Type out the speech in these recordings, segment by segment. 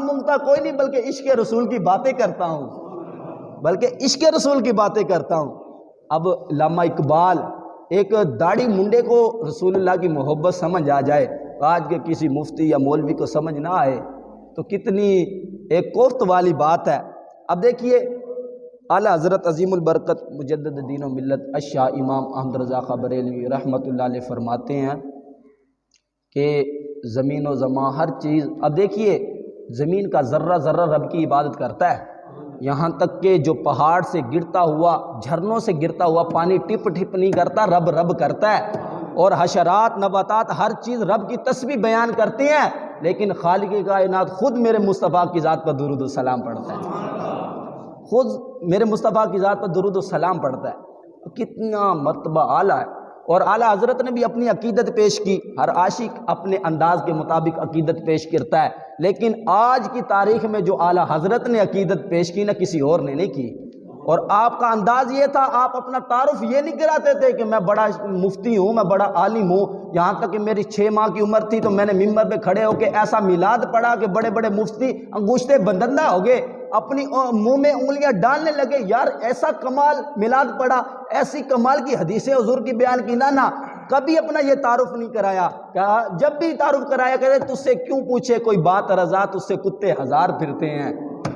مونگتا کوئی نہیں، بلکہ عشق رسول کی باتیں کرتا ہوں، بلکہ عشق رسول کی باتیں کرتا ہوں۔ اب علامہ اقبال، ایک داڑھی منڈے کو رسول اللہ کی محبت سمجھ آ جائے، آج کے کسی مفتی یا مولوی کو سمجھ نہ آئے تو کتنی ایک کوفت والی بات ہے۔ اب دیکھیے اعلیٰ حضرت عظیم البرکت مجدد دین و ملت الشاہ امام احمد رضا خاں بریلوی رحمۃ اللہ علیہ فرماتے ہیں کہ زمین و زمان ہر چیز، اب دیکھیے زمین کا ذرہ ذرہ رب کی عبادت کرتا ہے، یہاں تک کہ جو پہاڑ سے گرتا ہوا، جھرنوں سے گرتا ہوا پانی ٹپ ٹپ نہیں کرتا، رب رب کرتا ہے، اور حشرات نباتات ہر چیز رب کی تسبیح بیان کرتے ہیں، لیکن خالق کائنات خود میرے مصطفیٰ کی ذات پر درود و سلام پڑھتا ہے، خود میرے مصطفیٰ کی ذات پر درود و سلام پڑھتا ہے۔ کتنا مرتبہ اعلیٰ ہے، اور اعلیٰ حضرت نے بھی اپنی عقیدت پیش کی، ہر عاشق اپنے انداز کے مطابق عقیدت پیش کرتا ہے، لیکن آج کی تاریخ میں جو اعلیٰ حضرت نے عقیدت پیش کی نہ کسی اور نے نہیں کی، اور آپ کا انداز یہ تھا، آپ اپنا تعارف یہ نہیں کراتے تھے کہ میں بڑا مفتی ہوں، میں بڑا عالم ہوں، یہاں تک کہ میری 6 ماہ کی عمر تھی تو میں نے ممبر پہ کھڑے ہو کے ایسا میلاد پڑھا کہ بڑے بڑے مفتی انگوشتے بندندہ ہو گئے، اپنی منہ میں انگلیاں ڈالنے لگے، یار ایسا کمال میلاد پڑھا، ایسی کمال کی حدیثیں حضور کی بیان کی، نہ کبھی اپنا یہ تعارف نہیں کرایا، جب بھی تعارف کرایا کرے تجھ سے کیوں پوچھے کوئی بات رضا، تجھ سے کتے ہزار پھرتے ہیں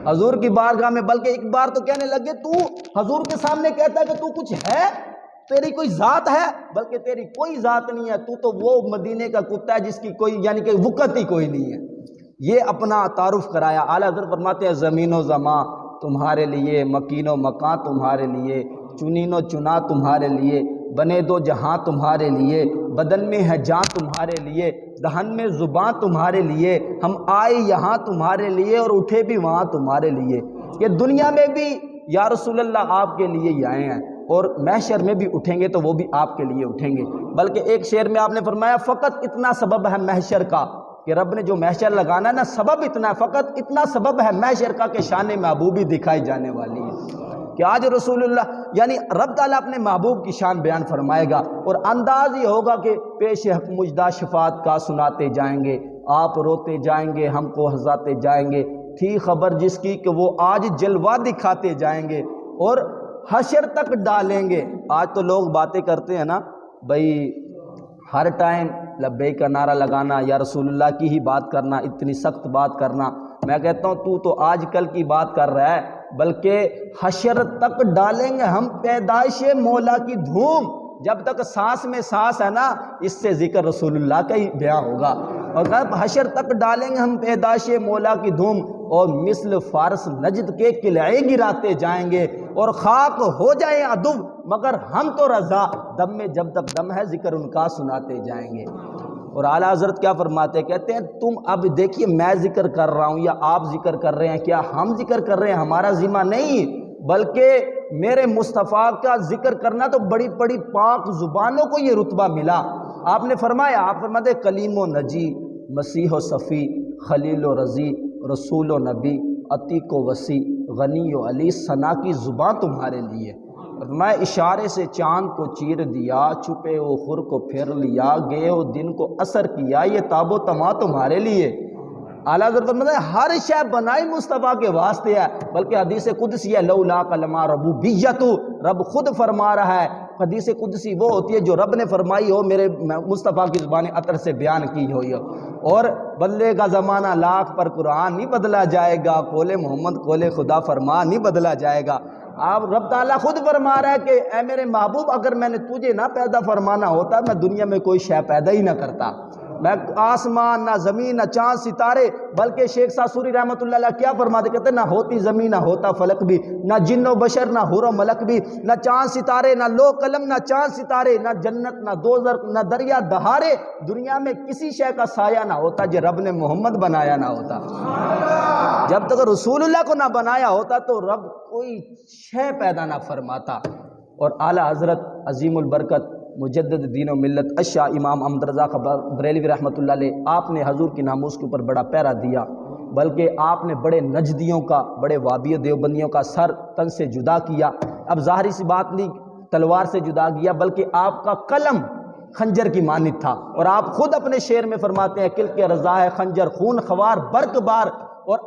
حضور کی بارگاہ میں، بلکہ ایک بار تو کہنے لگے تو حضور کے سامنے کہتا ہے کہ تو کچھ ہے، تیری کوئی ذات ہے، بلکہ تیری کوئی ذات نہیں ہے، تو وہ مدینے کا کتا ہے جس کی کوئی یعنی کہ وقت ہی کوئی نہیں ہے، یہ اپنا تعارف کرایا۔ اعلیٰ حضرت فرماتے ہیں زمین و زمان تمہارے لیے، مکین و مکان تمہارے لیے، چنین و چنا تمہارے لیے، بنے دو جہاں تمہارے لیے، بدن میں ہے جان تمہارے لیے، دہن میں زبان تمہارے لیے، ہم آئے یہاں تمہارے لیے اور اٹھے بھی وہاں تمہارے لیے، یہ دنیا میں بھی یا رسول اللہ آپ کے لیے ہی آئے ہیں، اور محشر میں بھی اٹھیں گے تو وہ بھی آپ کے لیے اٹھیں گے۔ بلکہ ایک شعر میں آپ نے فرمایا فقط اتنا سبب ہے محشر کا، کہ رب نے جو محشر لگانا ہے نا، سبب اتنا ہے، فقط اتنا سبب ہے محشر کا کہ شان محبوبی دکھائی جانے والی ہے، کہ آج رسول اللہ یعنی رب تعالیٰ اپنے محبوب کی شان بیان فرمائے گا، اور انداز یہ ہوگا کہ پیش حق مجدہ شفاعت کا سناتے جائیں گے، آپ روتے جائیں گے ہم کو ہنساتے جائیں گے، تھی خبر جس کی کہ وہ آج جلوہ دکھاتے جائیں گے اور حشر تک ڈالیں گے۔ آج تو لوگ باتیں کرتے ہیں نا بھائی، ہر ٹائم لبیک کا نعرہ لگانا یا رسول اللہ کی ہی بات کرنا، اتنی سخت بات کرنا، میں کہتا ہوں تو آج کل کی بات کر رہا ہے، بلکہ حشر تک ڈالیں گے ہم پیدائش مولا کی دھوم، جب تک سانس میں سانس ہے نا اس سے ذکر رسول اللہ کا ہی بیان ہوگا، اور جب حشر تک ڈالیں گے ہم پیدائش مولا کی دھوم، اور مثل فارس نجد کے قلعے گراتے جائیں گے، اور خاک ہو جائیں عدو مگر ہم تو رضا، دم میں جب تک دم ہے ذکر ان کا سناتے جائیں گے۔ اور اعلیٰ حضرت کیا فرماتے ہیں، کہتے ہیں تم اب دیکھیے میں ذکر کر رہا ہوں یا آپ ذکر کر رہے ہیں، کیا ہم ذکر کر رہے ہیں ہمارا ذمہ نہیں، بلکہ میرے مصطفیٰ کا ذکر کرنا تو بڑی بڑی پاک زبانوں کو یہ رتبہ ملا۔ آپ نے فرمایا، آپ فرماتے کلیم و نجی، مسیح و صفی، خلیل و رضی، رسول و نبی، عتیق و وسیع، غنی و علی، ثنا کی زبان تمہارے لیے، میں اشارے سے چاند کو چیر دیا، چھپے و خور کو پھیر لیا، گئے و دن کو اثر کیا، یہ تاب و تما تمہارے لیے۔ اعلیٰ حضرت فرماتے ہیں ہر شے بنائی مصطفیٰ کے واسطے ہے، بلکہ حدیث قدسی ہے لولا کلمہ ربوبیت، رب خود فرما رہا ہے، حدیث قدسی وہ ہوتی ہے جو رب نے فرمائی ہو، میرے مصطفیٰ کی زبان عطر سے بیان کی ہوئی ہو، اور بدلے کا زمانہ لاکھ پر قرآن نہیں بدلا جائے گا، قول محمد قول خدا فرمان نہیں بدلا جائے گا۔ آپ رب تعالیٰ خود فرما رہا ہے کہ اے میرے محبوب اگر میں نے تجھے نہ پیدا فرمانا ہوتا میں دنیا میں کوئی شے پیدا ہی نہ کرتا، میں آسمان نہ زمین نہ چاند ستارے، بلکہ شیخ ساسوری رحمۃ اللہ علیہ کیا فرماتے، کہتے نہ ہوتی زمین نہ ہوتا فلک بھی، نہ جن و بشر نہ حور و ملک بھی، نہ چاند ستارے نہ لو قلم نہ چاند ستارے، نہ جنت نہ دوزخ نہ دریا دہارے، دنیا میں کسی شے کا سایہ نہ ہوتا جو رب نے محمد بنایا نہ ہوتا، جب تک رسول اللہ کو نہ بنایا ہوتا تو رب کوئی شے پیدا نہ فرماتا۔ اور اعلیٰ حضرت عظیم البرکت مجدد دین و ملت الشاہ امام احمد رضا خاں بریلوی رحمۃ اللہ علیہ، آپ نے حضور کی ناموس کے اوپر بڑا پہرا دیا، بلکہ آپ نے بڑے نجدیوں کا، بڑے وابی دیوبندیوں کا سر تن سے جدا کیا، اب ظاہری سی بات نہیں تلوار سے جدا کیا، بلکہ آپ کا قلم خنجر کی مانند تھا، اور آپ خود اپنے شعر میں فرماتے ہیں کل کے رضا ہے خنجر خون خوار برق بار، اور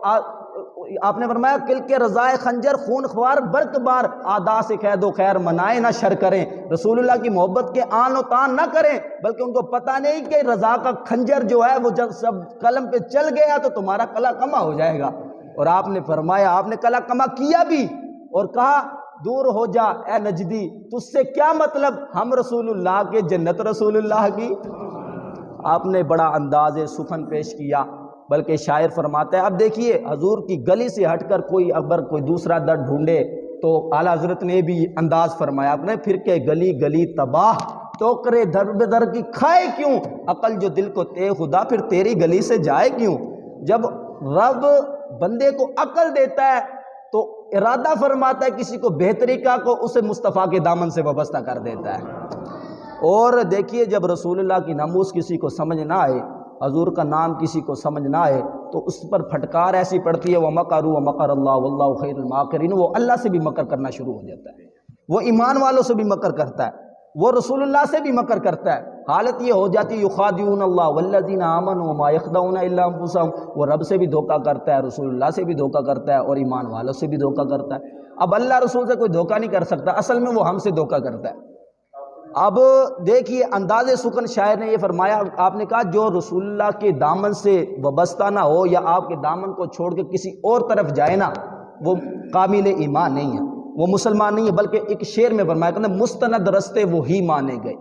آپ نے فرمایا کل کے رضائے خنجر خون خوار برق بار، آدا سے قید و خیر منائے نہ شر کریں، رسول اللہ کی محبت کے آن و تان نہ کریں، بلکہ ان کو پتہ نہیں کہ رضا کا خنجر جو ہے وہ جب سب قلم پہ چل گیا تو تمہارا کلا کما ہو جائے گا۔ اور آپ نے فرمایا، آپ نے کلا کما کیا بھی اور کہا دور ہو جا اے نجدی، تجھ سے کیا مطلب، ہم رسول اللہ کے، جنت رسول اللہ کی۔ آپ نے بڑا انداز سخن پیش کیا، بلکہ شاعر فرماتا ہے، اب دیکھیے حضور کی گلی سے ہٹ کر کوئی اگر کوئی دوسرا در ڈھونڈے تو اعلیٰ حضرت نے بھی انداز فرمایا اپنے، پھر کے گلی گلی تباہ ٹوکرے در بدر کی کھائے کیوں، عقل جو دل کو تے خدا پھر تیری گلی سے جائے کیوں۔ جب رب بندے کو عقل دیتا ہے تو ارادہ فرماتا ہے کسی کو بہتری کا، کو اسے مصطفیٰ کے دامن سے وابستہ کر دیتا ہے۔ اور دیکھیے جب رسول اللہ کی ناموس کسی کو سمجھ نہ آئے، حضور کا نام کسی کو سمجھ نہ آئے تو اس پر پھٹکار ایسی پڑتی ہے، وَمَكَرُوا وَمَكَرَ اللَّهُ وَاللَّهُ خَيْرُ الْمَاكِرِينَ، وہ اللہ سے بھی مکر کرنا شروع ہو جاتا ہے، وہ ایمان والوں سے بھی مکر کرتا ہے، وہ رسول اللہ سے بھی مکر کرتا ہے۔ حالت یہ ہو جاتی ہے يُخَادِعُونَ اللَّهَ وَالَّذِينَ آمَنُوا وَمَا يَخْدَعُونَ إِلَّا أَنفُسَهُمْ، وہ رب سے بھی دھوکہ کرتا ہے، رسول اللہ سے بھی دھوکہ کرتا ہے، اور ایمان والوں سے بھی دھوکہ کرتا ہے۔ اب اللہ رسول سے کوئی دھوکہ نہیں کر سکتا، اصل میں وہ ہم سے دھوکہ کرتا ہے۔ اب دیکھیے انداز سخن شاعر نے یہ فرمایا، آپ نے کہا جو رسول اللہ کے دامن سے وابستہ نہ ہو یا آپ کے دامن کو چھوڑ کے کسی اور طرف جائے نا، وہ کامل ایمان نہیں ہے، وہ مسلمان نہیں ہے، بلکہ ایک شعر میں فرمایا کہ مستند رستے وہی مانے گئے،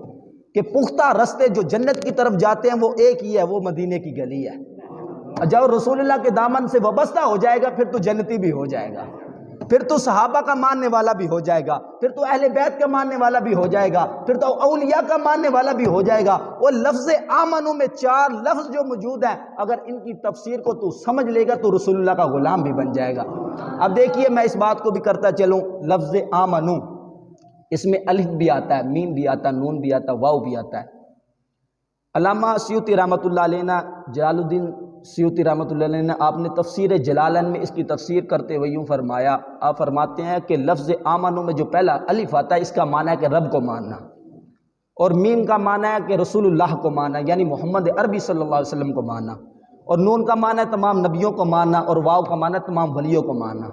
کہ پختہ رستے جو جنت کی طرف جاتے ہیں وہ ایک ہی ہے، وہ مدینے کی گلی ہے۔ جب رسول اللہ کے دامن سے وابستہ ہو جائے گا پھر تو جنتی بھی ہو جائے گا، پھر تو صحابہ کا ماننے والا بھی ہو جائے گا، پھر تو اہل بیت کا ماننے والا بھی ہو جائے گا، پھر تو اولیاء کا ماننے والا بھی ہو جائے گا۔ وہ لفظ آمنو میں 4 لفظ جو موجود ہیں، اگر ان کی تفسیر کو تو سمجھ لے گا تو رسول اللہ کا غلام بھی بن جائے گا۔ اب دیکھیے میں اس بات کو بھی کرتا چلوں، لفظ آمنو اس میں الف بھی آتا ہے، میم بھی آتا ہے، نون بھی آتا ہے، واو بھی آتا ہے۔ علامہ سیوطی رحمۃ اللہ علیہ نے، جلال الدین سیوطی رحمۃ اللہ علیہ نے، آپ نے تفسیر جلالین میں اس کی تفسیر کرتے ہوئے یوں فرمایا، آپ فرماتے ہیں کہ لفظ آمنو میں جو پہلا الف آتا ہے اس کا معنی ہے کہ رب کو ماننا، اور میم کا معنی ہے کہ رسول اللہ کو ماننا، یعنی محمد عربی صلی اللہ علیہ وسلم کو ماننا، اور نون کا معنی ہے تمام نبیوں کو ماننا، اور واو کا معنی ہے تمام ولیوں کو ماننا۔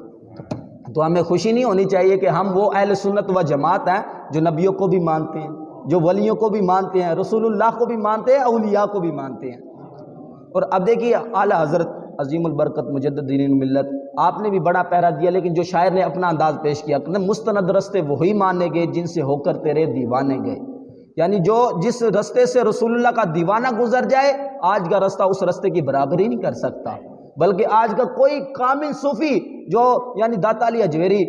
تو ہمیں خوشی نہیں ہونی چاہیے کہ ہم وہ اہل سنت و جماعت ہیں جو نبیوں کو بھی مانتے ہیں، جو ولیوں کو بھی مانتے ہیں، رسول اللہ کو بھی مانتے ہیں، اولیاء کو بھی مانتے ہیں۔ اور اب دیکھیے اعلیٰ حضرت عظیم البرکت مجدد دین الملت، آپ نے بھی بڑا پیرا دیا، لیکن جو شاعر نے اپنا انداز پیش کیا کہ مستند رستے وہی مانے گئے جن سے ہو کر تیرے دیوانے گئے، یعنی جو جس رستے سے رسول اللہ کا دیوانہ گزر جائے آج کا رستہ اس رستے کی برابری نہیں کر سکتا، بلکہ آج کا کوئی کامل صوفی جو یعنی داتا علی اجویری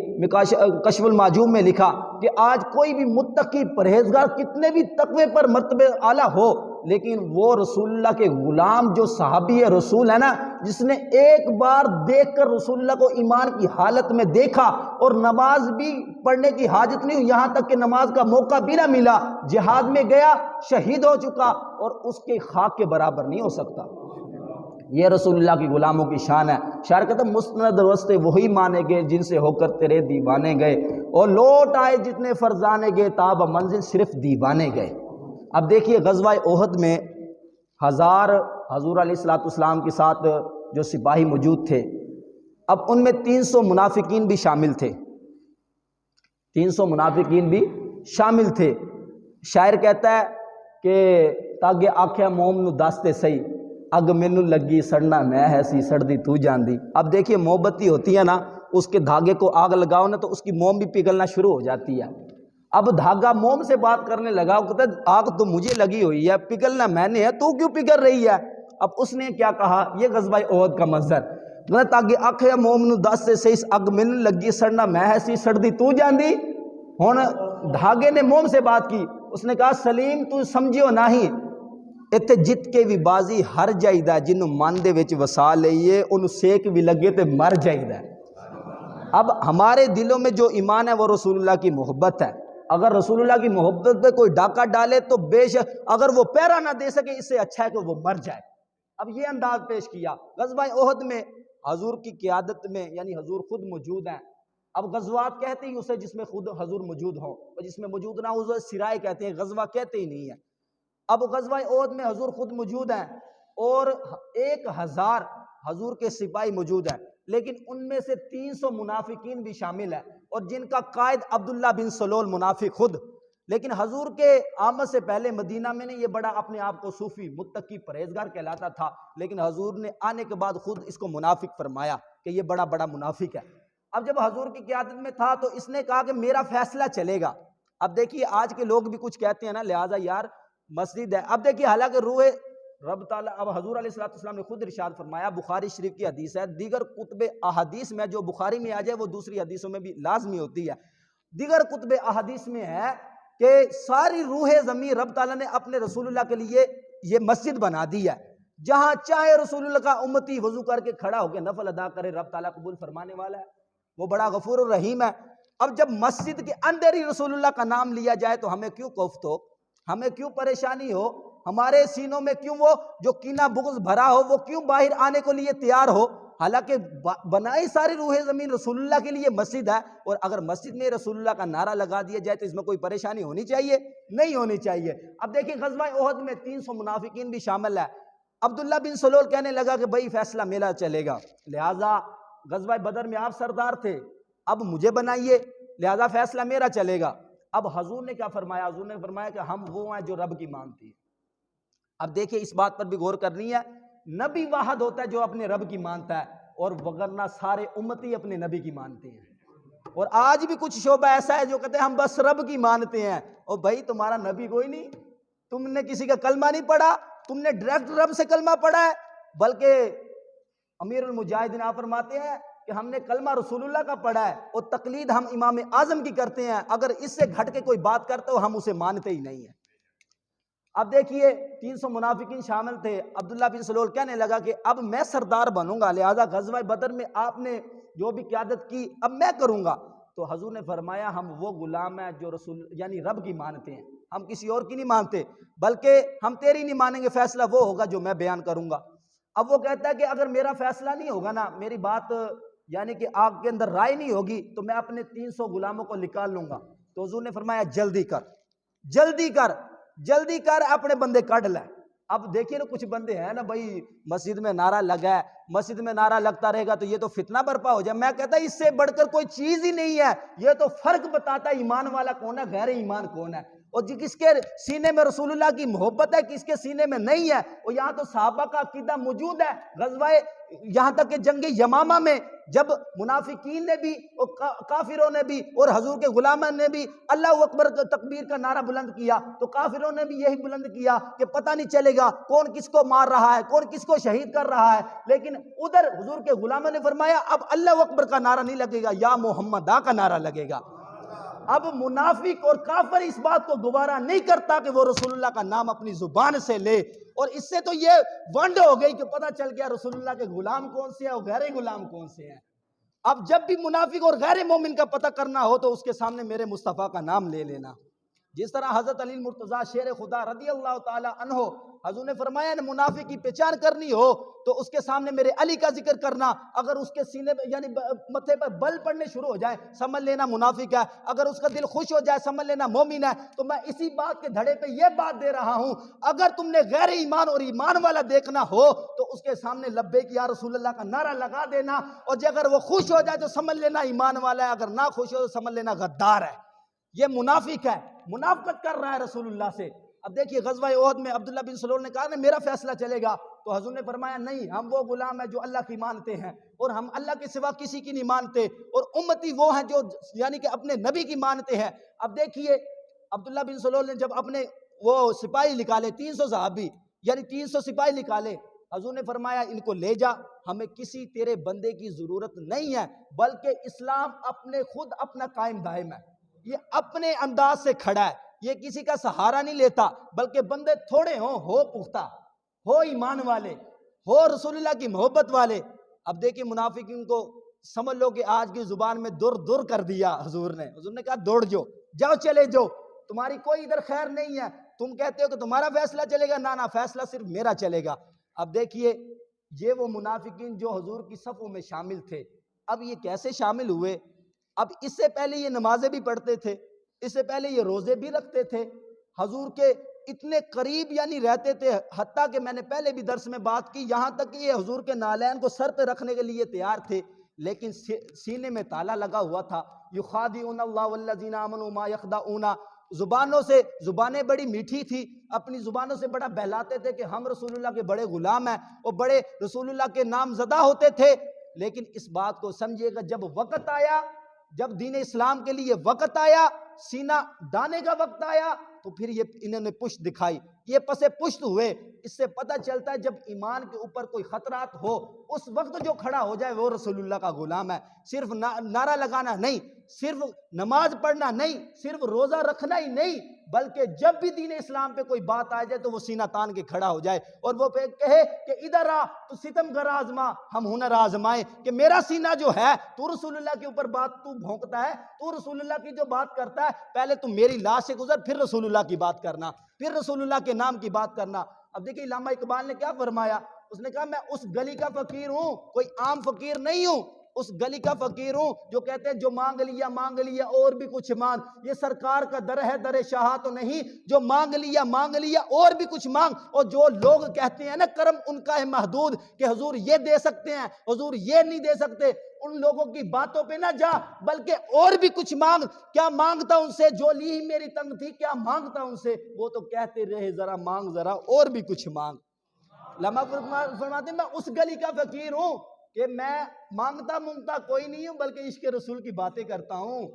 کشف المعجوب میں لکھا کہ آج کوئی بھی متقی پرہیزگار کتنے بھی تقوی پر مرتبے اعلیٰ ہو، لیکن وہ رسول اللہ کے غلام جو صحابی رسول ہے نا، جس نے ایک بار دیکھ کر رسول اللہ کو ایمان کی حالت میں دیکھا اور نماز بھی پڑھنے کی حاجت نہیں ہوئی، یہاں تک کہ نماز کا موقع بھی نہ ملا، جہاد میں گیا شہید ہو چکا، اور اس کے خاک کے برابر نہیں ہو سکتا۔ یہ رسول اللہ کی غلاموں کی شان ہے۔ شاعر کہتا ہے مستند رستے وہی مانے گئے جن سے ہو کر تیرے دیوانے گئے، اور لوٹ آئے جتنے فرزانے گئے تاب منزل صرف دیوانے گئے۔ اب دیکھیے غزوہ احد میں 1000 حضور علیہ الصلوۃ والسلام کے ساتھ جو سپاہی موجود تھے، اب ان میں 300 منافقین بھی شامل تھے، 300 منافقین بھی شامل تھے۔ شاعر کہتا ہے کہ تاگے آکھیا موم نو دستے سہی، اگ مینوں لگی سڑنا میں ہے سی سڑدی تو جاندی۔ اب دیکھیے محبتی ہوتی ہے نا، اس کے دھاگے کو آگ لگاؤ نا تو اس کی موم بھی پگھلنا شروع ہو جاتی ہے۔ اب دھاگا موم سے بات کرنے لگا، وہ کہتا ہے آگ تو مجھے لگی ہوئی ہے، پگھلنا میں نے ہے، تو کیوں پگھل رہی ہے؟ اب اس نے کیا کہا، یہ غزوہ احد کا منظر، تاکہ آکھیا موم نو دس سے سہی اگ مینوں لگی سڑنا میں ہے سی سڑدی تو جاندی۔ ہن دھاگے نے موم سے بات کی، اس نے کہا سلیم تو سمجھیو نہیں، اتنے جت کے بھی بازی ہر جائیدہ، جنہوں من دے وچ وسا لئیے انہوں سیک بھی لگے تے مر جائیدہ۔ اب ہمارے دلوں میں جو ایمان ہے وہ رسول اللہ کی محبت ہے، اگر رسول اللہ کی محبت پہ کوئی ڈاکہ ڈالے تو بے شک اگر وہ پیرا نہ دے سکے اس سے اچھا ہے کہ وہ مر جائے۔ اب یہ انداز پیش کیا غزوہ احد میں حضور کی قیادت میں، یعنی حضور خود موجود ہیں۔ اب غزوات کہتے ہی اسے جس میں خود حضور موجود ہوں، اور جس میں موجود نہ ہو اسے سرائے کہتے ہیں، غزوہ کہتے ہی نہیں ہے۔ اب غزوہ احد میں حضور خود موجود ہیں، اور 1000 حضور کے سپاہی موجود ہیں، لیکن ان میں سے 300 منافقین بھی شامل ہیں، اور جن کا قائد عبداللہ بن سلول منافق خود۔ لیکن حضور کے آمد سے پہلے مدینہ میں نے یہ بڑا اپنے آپ کو صوفی متقی پرہیزگار کہلاتا تھا، لیکن حضور نے آنے کے بعد خود اس کو منافق فرمایا کہ یہ بڑا بڑا منافق ہے۔ اب جب حضور کی قیادت میں تھا تو اس نے کہا کہ میرا فیصلہ چلے گا۔ اب دیکھیے آج کے لوگ بھی کچھ کہتے ہیں نا، لہٰذا یار مسجد ہے۔ اب دیکھیے حالانکہ روح رب تعالیٰ، اب حضور علیہ السلام نے خود ارشاد فرمایا، بخاری شریف کی حدیث ہے، دیگر کتب احادیث میں جو بخاری میں آ جائے وہ دوسری حدیثوں میں بھی لازمی ہوتی ہے، دیگر کتب احادیث میں ہے کہ ساری روح زمین رب تعالیٰ نے اپنے رسول اللہ کے لیے یہ مسجد بنا دی ہے، جہاں چاہے رسول اللہ کا امتی وضو کر کے کھڑا ہو کے نفل ادا کرے، رب تعالیٰ قبول فرمانے والا ہے، وہ بڑا غفور الرحیم ہے۔ اب جب مسجد کے اندر ہی رسول اللہ کا نام لیا جائے تو ہمیں کیوں کوفت ہو، ہمیں کیوں پریشانی ہو، ہمارے سینوں میں کیوں وہ جو کینہ بغض بھرا ہو وہ کیوں باہر آنے کو لیے تیار ہو؟ حالانکہ بنائی ساری روح زمین رسول اللہ کے لیے مسجد ہے، اور اگر مسجد میں رسول اللہ کا نعرہ لگا دیا جائے تو اس میں کوئی پریشانی ہونی چاہیے؟ نہیں ہونی چاہیے۔ اب دیکھیں غزوہ احد میں 300 منافقین بھی شامل ہے۔ عبداللہ بن سلول کہنے لگا کہ بھائی فیصلہ میرا چلے گا، لہٰذا غزوہ بدر میں آپ سردار تھے، اب مجھے بنائیے، لہٰذا فیصلہ میرا چلے گا۔ اب حضور نے کیا فرمایا؟ حضور نے فرمایا کہ ہم وہ ہیں جو رب کی مانتے ہیں۔ اب دیکھیں اس بات پر بھی غور کرنی ہے، نبی واحد ہوتا ہے جو اپنے رب کی مانتا ہے، اور وگرنہ سارے امتی اپنے نبی کی مانتے ہیں۔ اور آج بھی کچھ شعبہ ایسا ہے جو کہتے ہیں ہم بس رب کی مانتے ہیں، اور بھائی تمہارا نبی کوئی نہیں، تم نے کسی کا کلمہ نہیں پڑھا، تم نے ڈائریکٹ رب سے کلمہ پڑھا ہے، بلکہ امیر المجاہدین آپ فرماتے ہیں کہ ہم نے کلمہ رسول اللہ کا پڑھا ہے، اور تقلید ہم امام اعظم کی کرتے ہیں، اگر اس سے گھٹ کے کوئی بات کرتے ہو ہم اسے مانتے ہی نہیں ہیں۔ اب دیکھیے 300 منافقین شامل تھے، عبداللہ بن سلول کہنے لگا کہ اب میں سردار بنوں گا، لہٰذا غزوہ بدر میں آپ نے جو بھی قیادت کی اب میں کروں گا۔ تو حضور نے فرمایا ہم وہ غلام ہیں جو رسول یعنی رب کی مانتے ہیں، ہم کسی اور کی نہیں مانتے، بلکہ ہم تیری نہیں مانیں گے، فیصلہ وہ ہوگا جو میں بیان کروں گا۔ اب وہ کہتا ہے کہ اگر میرا فیصلہ نہیں ہوگا نا، میری بات یعنی کہ آپ کے اندر رائے نہیں ہوگی تو میں اپنے 300 غلاموں کو نکال لوں گا۔ تو حضور نے فرمایا جلدی کر، جلدی کر، جلدی کر، اپنے بندے کاٹ لیں۔ اب دیکھیے نا کچھ بندے ہیں نا بھائی مسجد میں نعرہ لگا ہے، مسجد میں نعرہ لگتا رہے گا تو یہ تو فتنہ برپا ہو جائے۔ میں کہتا ہے اس سے بڑھ کر کوئی چیز ہی نہیں ہے، یہ تو فرق بتاتا ہے ایمان والا کون ہے، غیر ایمان کون ہے، اور کس کے سینے میں رسول اللہ کی محبت ہے، کس کے سینے میں نہیں ہے۔ اور یہاں تو صحابہ کا عقیدہ موجود ہے، غزوہ یہاں تک کہ جنگ یمامہ میں جب منافقین نے بھی اور کافروں نے بھی اور حضور کے غلاموں نے بھی اللہ اکبر تکبیر کا نعرہ بلند کیا تو کافروں نے بھی یہی بلند کیا کہ پتہ نہیں چلے گا کون کس کو مار رہا ہے، کون کس کو شہید کر رہا ہے، لیکن ادھر حضور کے غلاموں نے فرمایا اب اللہ اکبر کا نعرہ نہیں لگے گا، یا محمد کا نعرہ لگے گا۔ اب منافق اور کافر اس بات کو گوارا نہیں کرتا کہ وہ رسول اللہ کا نام اپنی زبان سے لے، اور اس سے تو یہ ونڈ ہو گئی کہ پتہ چل گیا رسول اللہ کے غلام کون سے ہیں اور غیر غلام کون سے ہیں۔ اب جب بھی منافق اور غیر مومن کا پتہ کرنا ہو تو اس کے سامنے میرے مصطفیٰ کا نام لے لینا۔ جس طرح حضرت علی مرتضیٰ شیر خدا رضی اللہ تعالی عنہ حضور نے فرمایا نا منافق کی پہچان کرنی ہو تو اس کے سامنے میرے علی کا ذکر کرنا، اگر اس کے سینے پہ یعنی متھے پر بل پڑنے شروع ہو جائے سمجھ لینا منافق ہے، اگر اس کا دل خوش ہو جائے سمجھ لینا مومن ہے۔ تو میں اسی بات کے دھڑے پہ یہ بات دے رہا ہوں، اگر تم نے غیر ایمان اور ایمان والا دیکھنا ہو تو اس کے سامنے لبیک یا رسول اللہ کا نعرہ لگا دینا، اور اگر وہ خوش ہو جائے تو سمجھ لینا ایمان والا ہے، اگر نہ خوش ہو تو سمجھ لینا غدار ہے، یہ منافق ہے، منافقت کر رہا ہے رسول اللہ سے۔ اب دیکھیے غزوہ احد میں عبداللہ بن سلول نے کہا نا میرا فیصلہ چلے گا، تو حضور نے فرمایا نہیں، ہم وہ غلام ہیں جو اللہ کی مانتے ہیں اور ہم اللہ کے سوا کسی کی نہیں مانتے، اور امتی وہ ہیں جو یعنی کہ اپنے نبی کی مانتے ہیں۔ اب دیکھیے عبداللہ بن سلول نے جب اپنے وہ سپاہی نکالے 300 صحابی یعنی 300 سپاہی نکالے، حضور نے فرمایا ان کو لے جا، ہمیں کسی تیرے بندے کی ضرورت نہیں ہے، بلکہ اسلام اپنے خود اپنا قائم دائم ہے، یہ اپنے انداز سے کھڑا ہے، یہ کسی کا سہارا نہیں لیتا، بلکہ بندے تھوڑے ہو پختہ، ہو ایمان والے، ہو رسول اللہ کی محبت والے۔ اب دیکھیں منافقین کو سمجھ لو کہ آج کی زبان میں دور کر دیا حضور نے کہا دوڑ جاؤ چلے جاؤ، تمہاری کوئی ادھر خیر نہیں ہے، تم کہتے ہو کہ تمہارا فیصلہ چلے گا، نہ فیصلہ صرف میرا چلے گا۔ اب دیکھیے یہ وہ منافقین جو حضور کی صفوں میں شامل تھے، اب یہ کیسے شامل ہوئے؟ اب اس سے پہلے یہ نمازیں بھی پڑھتے تھے، اس سے پہلے یہ روزے بھی رکھتے تھے، حضور کے اتنے قریب یعنی رہتے تھے، حتیٰ کہ میں نے پہلے بھی درس میں بات کی، یہاں تک کہ یہ حضور کے نالین کو سر پہ رکھنے کے لیے تیار تھے، لیکن سینے میں تالا لگا ہوا تھا۔ یخادعون اللہ والذین آمنوا ما یخدعون، زبانوں سے، زبانیں بڑی میٹھی تھی، اپنی زبانوں سے بڑا بہلاتے تھے کہ ہم رسول اللہ کے بڑے غلام ہیں، اور بڑے رسول اللہ کے نام زدہ ہوتے تھے۔ لیکن اس بات کو سمجھیے گا، جب وقت آیا، جب دین اسلام کے لیے وقت آیا، سینہ ڈانے کا وقت آیا، تو پھر یہ انہوں نے پشت دکھائی، یہ پسے پشت ہوئے۔ اس سے پتہ چلتا ہے جب ایمان کے اوپر کوئی خطرات ہو، اس وقت جو کھڑا ہو جائے وہ رسول اللہ کا غلام ہے۔ صرف نعرہ لگانا نہیں، صرف نماز پڑھنا نہیں، صرف روزہ رکھنا ہی نہیں، بلکہ جب بھی دین اسلام پہ کوئی بات آ جائے تو وہ سینہ تان کے کھڑا ہو جائے، اور وہ کہے کہ ادھر آ تو ستم گر آزما، ہم ہنر آزمائیں، کہ میرا سینہ جو ہے، تو رسول اللہ کے اوپر بات تو بھونکتا ہے، تو رسول اللہ کی جو بات کرتا ہے، پہلے تو میری لاش سے گزر، پھر رسول اللہ کی بات کرنا، پھر رسول اللہ کے نام کی بات کرنا۔ اب دیکھیں علامہ اقبال نے کیا فرمایا، اس نے کہا میں اس گلی کا فقیر ہوں، کوئی عام فقیر نہیں ہوں، اس گلی کا فقیر ہوں جو کہتے ہیں جو مانگ لیا اور بھی کچھ مانگ، یہ سرکار کا در ہے در شاہ تو نہیں، جو مانگ لیا اور بھی کچھ مانگ۔ اور جو لوگ کہتے ہیں نا کرم ان کا ہے محدود، کہ حضور یہ دے سکتے ہیں، حضور یہ نہیں دے سکتے، ان لوگوں کی باتوں پہ نہ جا، بلکہ اور بھی کچھ مانگ۔ کیا مانگتا ان سے؟ جو لی ہی میری تنگ تھی، کیا مانگتا ان سے؟ وہ تو کہتے رہے ذرا مانگ، ذرا اور بھی کچھ مانگ۔ لمحہ فرماتے ہیں میں اس گلی کا فقیر ہوں کہ میں مانگتا کوئی نہیں ہوں، بلکہ عشق رسول کی باتیں کرتا ہوں۔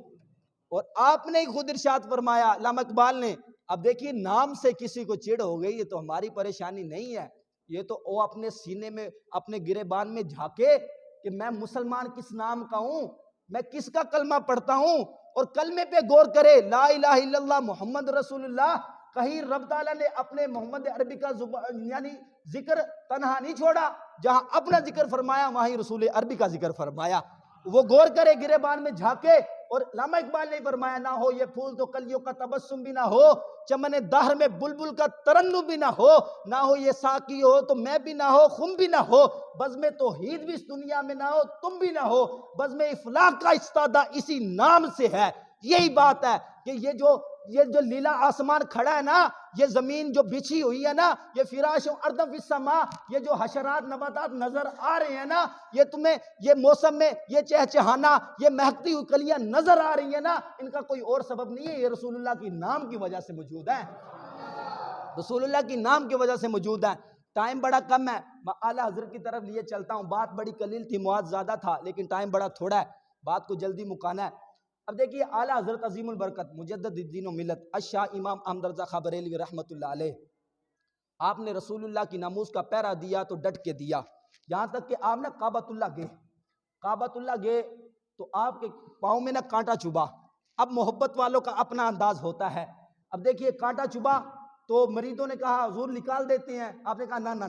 اور آپ نے خود ارشاد فرمایا علامہ اقبال نے، اب دیکھیے نام سے کسی کو چڑ ہو گئی، یہ تو ہماری پریشانی نہیں ہے، یہ تو وہ اپنے سینے میں، اپنے گریبان میں جھانکے کہ میں مسلمان کس نام کا ہوں، میں کس کا کلمہ پڑھتا ہوں، اور کلمے پہ غور کرے، لا الہ الا اللہ محمد رسول اللہ۔ کہیں رب تعالیٰ نے اپنے محمد عربی کا یعنی ذکر تنہا نہیں چھوڑا، جہاں اپنا ذکر فرمایا وہیں رسول عربی کا ذکر فرمایا۔ وہ غور کرے، گریبان میں جھانکے، اور علامہ اقبال نے فرمایا نہ ہو یہ پھول تو کلیوں کا تبسم بھی نہ ہو، چمن دہر میں بلبل کا ترنم بھی نہ ہو، نہ ہو یہ ساقی ہو تو میں بھی نہ ہو، خم بھی نہ ہو، بزم توحید بھی اس دنیا میں نہ ہو، تم بھی نہ ہو، بزم افلاح کا استادہ اسی نام سے ہے۔ یہی بات ہے کہ یہ جو لیلا آسمان کھڑا ہے نا، یہ زمین جو بچھی ہوئی ہے نا، یہ فراش و اردم فی السماء، یہ جو حشرات نباتات نظر آ رہے ہیں نا، یہ تمہیں یہ موسم میں یہ چہچہانا، یہ مہکتی ہوئی کلیاں نظر آ رہی ہیں نا، ان کا کوئی اور سبب نہیں ہے، یہ رسول اللہ کی نام کی وجہ سے موجود ہے، رسول اللہ کی نام کی وجہ سے موجود ہے۔ ٹائم بڑا کم ہے، میں اعلیٰ حضرت کی طرف لیے چلتا ہوں، بات بڑی قلیل تھی، مواد زیادہ تھا، لیکن ٹائم بڑا تھوڑا ہے، بات کو جلدی مکانا ہے۔ اب دیکھیے اعلیٰ حضرت عظیم البرکت مجدد الدین و ملت الشاہ امام احمد رضا خاں بریلوی رحمۃ اللہ علیہ، آپ نے رسول اللہ کی ناموس کا پہرا دیا تو ڈٹ کے دیا، یہاں تک کہ آپ نے کعبۃ اللہ گئے تو آپ کے پاؤں میں نہ کانٹا چبھا۔ اب محبت والوں کا اپنا انداز ہوتا ہے، اب دیکھیے کانٹا چبھا تو مریدوں نے کہا حضور نکال دیتے ہیں، آپ نے کہا نہ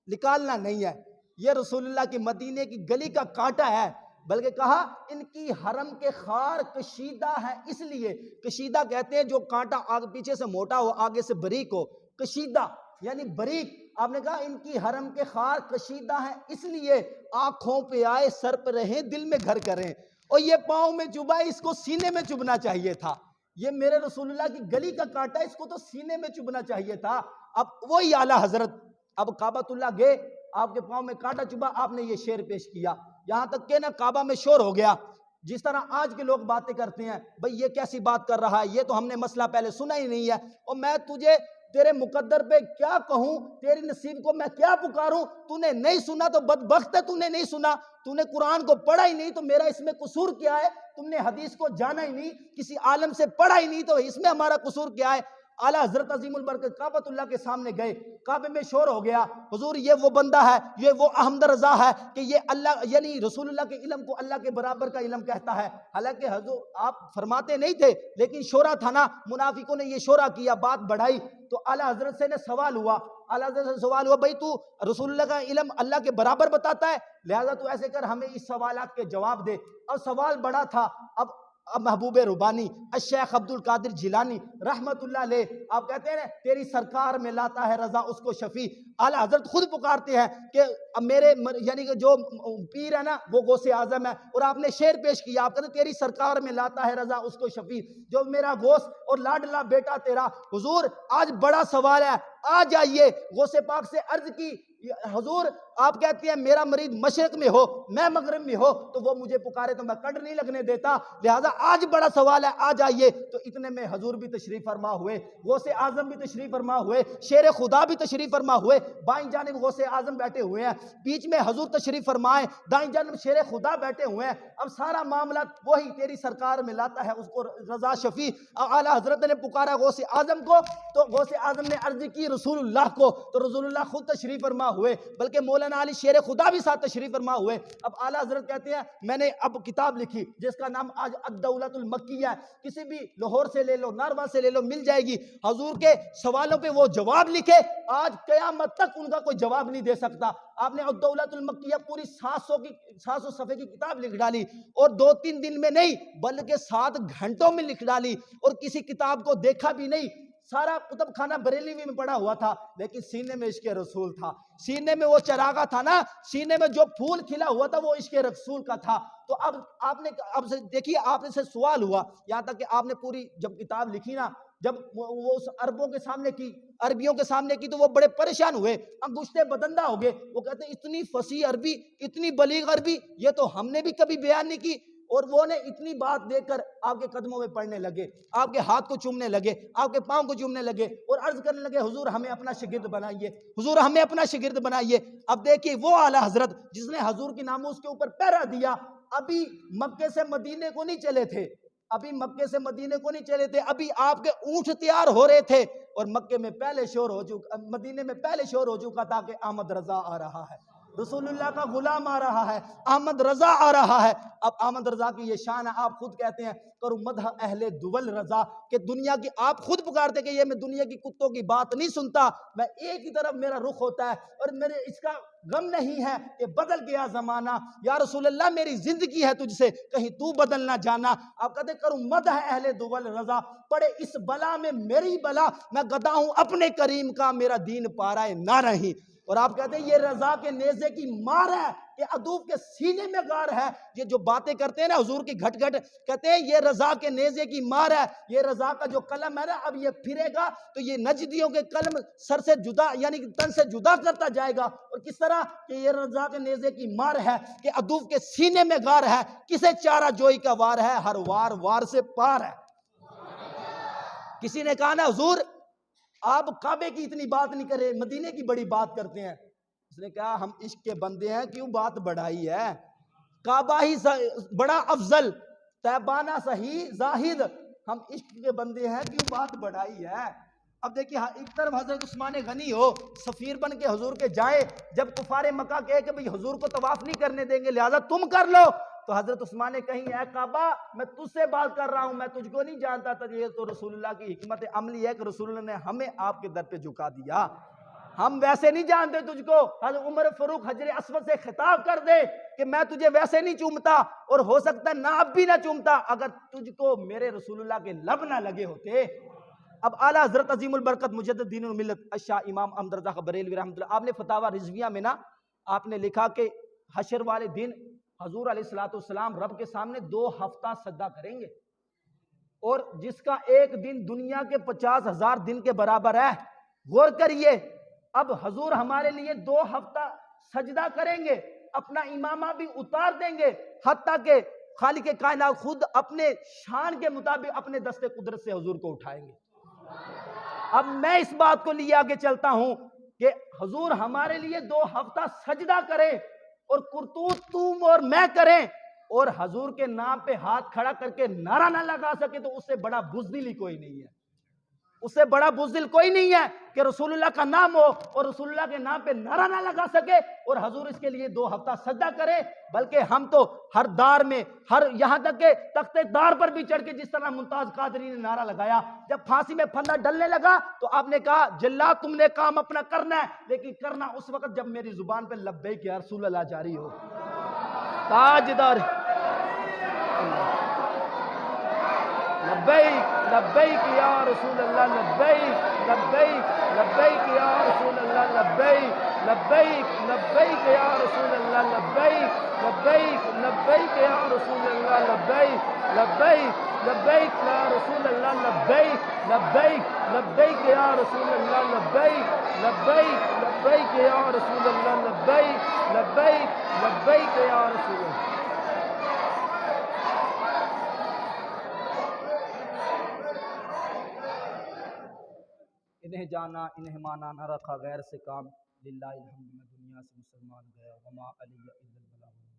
نکالنا نہیں ہے، یہ رسول اللہ کی مدینے کی گلی کا کانٹا ہے، بلکہ کہا ان کی حرم کے خار کشیدہ ہے، اس لیے کشیدہ کہتے ہیں جو کانٹا آگے پیچھے سے موٹا ہو آگے سے باریک ہو، کشیدہ یعنی باریک۔ آپ نے کہا ان کی حرم کے خار کشیدہ ہے، اس لیے آنکھوں پہ آئے سر پہ رہیں دل میں گھر کریں، اور یہ پاؤں میں چبھا اس کو سینے میں چبھنا چاہیے تھا، یہ میرے رسول اللہ کی گلی کا کانٹا اس کو تو سینے میں چبھنا چاہیے تھا۔ اب وہی اعلیٰ حضرت اب کعبۃ اللہ گئے، آپ کے پاؤں میں کانٹا چبھا، آپ نے یہ شعر پیش کیا، یہاں تک کہ نا کعبہ میں شور ہو گیا، جس طرح آج کے لوگ باتیں کرتے ہیں، بھئی یہ کیسی بات کر رہا ہے، یہ تو ہم نے مسئلہ پہلے سنا ہی نہیں ہے، اور میں تجھے تیرے مقدر پہ کیا کہوں، تیری نصیب کو میں کیا پکاروں، تو نے نہیں سنا تو بدبخت ہے، تو نے نہیں سنا، تو نے قرآن کو پڑھا ہی نہیں تو میرا اس میں قصور کیا ہے، تم نے حدیث کو جانا ہی نہیں، کسی عالم سے پڑھا ہی نہیں تو اس میں ہمارا قصور کیا ہے۔ اعلیٰ حضرت عظیم البرکت کعبۃ اللہ کے سامنے گئے، کعبے میں شور ہو گیا، حضور یہ وہ بندہ ہے، یہ وہ احمد رضا ہے کہ یہ اللہ یعنی رسول اللہ کے علم کو اللہ کے برابر کا علم کہتا ہے، حالانکہ حضور آپ فرماتے نہیں تھے، لیکن شورا تھا نا، منافقوں نے یہ شورا کیا، بات بڑھائی، تو اعلیٰ حضرت سے سوال ہوا، اعلیٰ حضرت سے سوال ہوا بھئی تو رسول اللہ کا علم اللہ کے برابر بتاتا ہے، لہذا تو ایسے کر ہمیں اس سوالات کے جواب دے، اور سوال بڑا تھا، اب محبوب ربانی الشیخ عبد القادر جیلانی رحمت اللہ علیہ، آپ کہتے ہیں تیری سرکار میں لاتا ہے رضا اس کو شفیع۔ اعلیٰ حضرت خود پکارتے ہیں کہ میرے یعنی کہ جو پیر ہے نا وہ غوث اعظم ہے، اور آپ نے شعر پیش کیا، آپ کہتے ہیں تیری سرکار میں لاتا ہے رضا اس کو شفیع، جو میرا غوث اور لاڈلا بیٹا تیرا۔ حضور آج بڑا سوال ہے، آ جائیے غوث پاک سے عرض کی، حضور آپ کہتے ہیں میرا مرید مشرق میں ہو میں مغرب میں ہو تو وہ مجھے پکارے تو میں کڈ نہیں لگنے دیتا، لہٰذا آج بڑا سوال ہے آ جائیے۔ تو اتنے میں حضور بھی تشریف فرما ہوئے، غوث اعظم بھی تشریف فرما ہوئے، شیر خدا بھی تشریف فرما ہوئے، بائیں جانب غوث اعظم بیٹھے ہوئے ہیں، بیچ میں حضور تشریف فرمائے، دائیں جانب شیر خدا بیٹھے ہوئے ہیں۔ اب سارا معاملہ وہی تیری سرکار میں لاتا ہے اس کو رضا شفیع۔ اعلیٰ حضرت نے پکارا غوث اعظم کو تو غوث اعظم نے عرض کی رسول اللہ کو، تو رسول اللہ خود تشریف فرما ہوئے، بلکہ مولانا علی شیر خدا بھی ساتھ تشریف فرما ہوئے۔ اب اعلیٰ حضرت کہتے ہیں میں نے اب کتاب لکھی جس کا نام آج الدولۃ المکیہ ہے، کسی بھی لاہور سے لے لو ناروا سے لے لو مل جائے گی، حضور کے سوالوں پہ وہ جواب لکھے، آج قیامت تک ان کا کوئی جواب نہیں دے سکتا۔ آپ نے الدولۃ المکیہ پوری 700 صفحے کی کتاب لکھ ڈالی، اور 2-3 دن میں نہیں بلکہ 7 گھنٹوں میں لکھ ڈالی، اور کسی کتاب کو دیکھا بھی نہیں۔ سارا کتب خانہ بریلوی میں پڑا ہوا تھا، لیکن سینے میں عشق رسول تھا، سینے میں وہ چراغا تھا نا، سینے میں جو پھول کھلا ہوا تھا وہ عشق رسول کا تھا۔ تو اب آپ نے اب سے دیکھیے، آپ سے سوال ہوا، یہاں تک کہ آپ نے پوری جب کتاب لکھی نا، جب وہ اس عربوں کے سامنے کی، عربیوں کے سامنے کی، تو وہ بڑے پریشان ہوئے، انگشتے بدندہ ہو گئے، وہ کہتے ہیں اتنی فصیح عربی، اتنی بلیغ عربی یہ تو ہم نے بھی کبھی بیان نہیں کی۔ اور وہ نے اتنی بات دیکھ کر آپ کے قدموں میں پڑھنے لگے، آپ کے ہاتھ کو چومنے لگے، آپ کے پاؤں کو چومنے لگے، اور عرض کرنے لگے حضور ہمیں اپنا شاگرد بنائیے، حضور ہمیں اپنا شاگرد بنائیے۔ اب دیکھیے وہ اعلیٰ حضرت جس نے حضور کی ناموس کے اوپر پہرا دیا، ابھی مکے سے مدینے کو نہیں چلے تھے، ابھی مکے سے مدینے کو نہیں چلے تھے، ابھی آپ کے اونٹ تیار ہو رہے تھے، اور مکے میں پہلے شور ہو چکا، مدینے میں پہلے شور ہو چکا تھا کہ احمد رضا آ رہا ہے، رسول اللہ کا غلام آ رہا ہے، احمد رضا آ رہا ہے۔ اب احمد رضا کی یہ شان ہے، آپ خود کہتے ہیں کرو مدح اہل دول رضا، کہ دنیا کی آپ خود پکارتے کہ یہ میں دنیا کی کتوں کی بات نہیں سنتا، میں ایک ہی طرف میرا رخ ہوتا ہے، اور میرے اس کا غم نہیں ہے کہ بدل گیا زمانہ، یا رسول اللہ میری زندگی ہے تجھ سے کہیں تو بدل نہ جانا۔ آپ کہتے کرو مدح اہل دول رضا، پڑے اس بلا میں میری بلا، میں گدا ہوں اپنے کریم کا، میرا دین پارائے نہ رہی۔ اور آپ کہتے ہیں یہ رضا کے نیزے کی مار ہے، یہ عدو کے سینے میں غار ہے۔ یہ جو باتیں کرتے ہیں نا حضور کی گھٹ گھٹ، کہتے ہیں یہ رضا کے نیزے کی مار ہے، یہ رضا کا جو قلم ہے نا اب یہ پھرے گا تو یہ نجدیوں کے قلم سر سے جدا یعنی تن سے جدا کرتا جائے گا۔ اور کس طرح کہ یہ رضا کے نیزے کی مار ہے کہ عدو کے سینے میں غار ہے، کسے چارہ جوئی کا وار ہے، ہر وار وار سے پار ہے۔ کسی نے کہا نا حضور آپ کعبے کی اتنی بات نہیں کرے، مدینے کی بڑی بات کرتے ہیں۔ اس نے کہا ہم عشق کے بندے ہیں، کیوں بات بڑھائی ہے، کعبہ ہی بڑا افضل، طیبانہ صحیح زاہد، ہم عشق کے بندے ہیں کیوں بات بڑھائی ہے۔ اب دیکھیے ایک طرف حضرت عثمان غنی ہو سفیر بن کے حضور کے جائے، جب کفار مکہ کہے کہ بھئی حضور کو طواف نہیں کرنے دیں گے لہذا تم کر لو، تو حضرت عثمان نے کہیں اے کعبہ میں تجھ سے بات کر رہا ہوں، میں تجھ کو نہیں جانتا تھا۔ یہ تو رسول اللہ کی حکمت عملی ہے کہ رسول اللہ نے ہمیں آپ کے در پہ جھکا دیا، ہم ویسے نہیں جانتے تجھ کو۔ حضرت عمر فاروق حجر اسود سے خطاب کر دے کہ میں تجھے ویسے نہیں چومتا، اور ہو سکتا ہے نہ اب بھی نہ چومتا اگر تجھ کو میرے رسول اللہ کے لب نہ لگے ہوتے۔ اب اعلیٰ حضرت عظیم البرکت مجدد دین الملت الشاہ امام احمد رضا بریلوی رحمۃ اللہ، آپ نے فتاوی رضویہ میں نا آپ نے لکھا کہ حشر والے دن حضور علیہ السلام رب کے سامنے 2 ہفتہ سجدہ کریں گے، اور جس کا ایک دن دنیا کے 50,000 دن کے برابر ہے۔ غور کریے، اب حضور ہمارے لیے 2 ہفتہ سجدہ کریں گے، اپنا امامہ بھی اتار دیں گے، حتیٰ کہ خالق کائنات خود اپنے شان کے مطابق اپنے دست قدرت سے حضور کو اٹھائیں گے۔ اب میں اس بات کو لیے آگے چلتا ہوں کہ حضور ہمارے لیے 2 ہفتہ سجدہ کریں اور کرتوت تم اور میں کریں، اور حضور کے نام پہ ہاتھ کھڑا کر کے نعرہ نہ لگا سکے، تو اس سے بڑا بزدل ہی کوئی نہیں ہے، اس سے بڑا بزدل کوئی نہیں ہے کہ رسول اللہ کا نام ہو اور رسول اللہ کے نام پہ نعرہ نہ لگا سکے اور حضور اس کے لیے 2 ہفتہ سجدہ کرے۔ بلکہ ہم تو ہر دار میں، ہر یہاں تک کہ تخت دار پر بھی چڑھ کے، جس طرح ممتاز قادری نے نعرہ لگایا جب پھانسی میں پھندا ڈلنے لگا، تو آپ نے کہا جلاد تم نے کام اپنا کرنا ہے، لیکن کرنا اس وقت جب میری زبان پہ لبیک یا رسول اللہ جاری ہو۔ تاجدار لبیک لبیک یا رسول اللہ لبیک لبیک لبیک یا رسول اللہ لبیک لبیک لبیک یا رسول اللہ لبیک لبیک لبیک یا رسول اللہ لبیک لبیک لبیک یا رسول اللہ لبیک لبیک لبیک یا رسول اللہ لبیک لبیک لبیک یا رسول اللہ لبیک لبیک لبیک یا رسول اللہ. انہیں جانا انہیں مانا نہ رکھا غیر سے کام، للہ الحمد میں دنیا سے مسلمان گیا وما علی الا البلاغ.